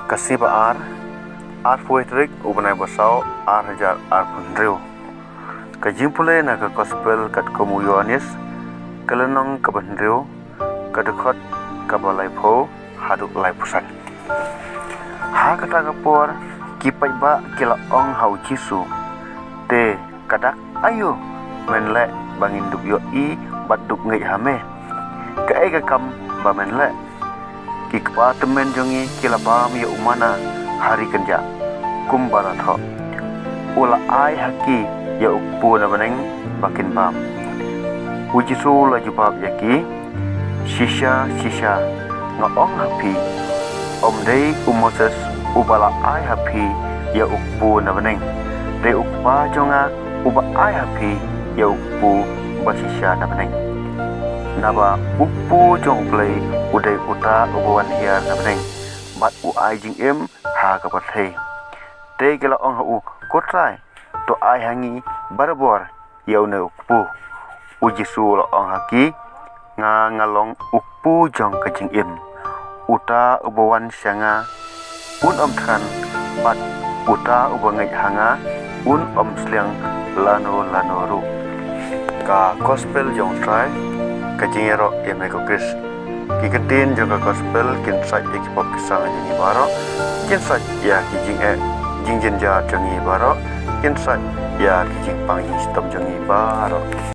Kasih ar poetrik ubanai basau ar hajar ar punreu. Kajimpule na ka gospel kat komuyuanis kalenong kabanreu kadekot kabalai pho haduk lai pusan. Ha kata kapor kipai ba kila ong hau jisu te kadak ayo menle bangin duk yo I baduk ngai hame ka ai ka kam ba menle ki kpa temen jongi kila bam ya umana hari kerja kumbara tho ula ai haki ya ukpu na baneng bakin bam ujisu la jubab yaki shisha ngaong hapi om dei umoses ubala ai hapi ya ukpu na baneng de ukpa jonga uba ai hapi ya ukpu basisha na baneng naba ukpu jong play udai uta ubawan hiar na baneng bat u ai jing em ha ka pathei te gela ong hu kotrai to ai hangi barbor yau ne ukpu ujisu la ong haki ngalong ukpu jong ka jing em uta ubawan syanga un om than bat uta ubangai hanga un om sliang lano ru ka gospel jong trai ka jingero eme ko kris ki ketin jong ka gospel kin sai ek pop kisang ni baro kin sai ya ki jing ja jangi baro kin sai ya ki jing pang stom jangi baro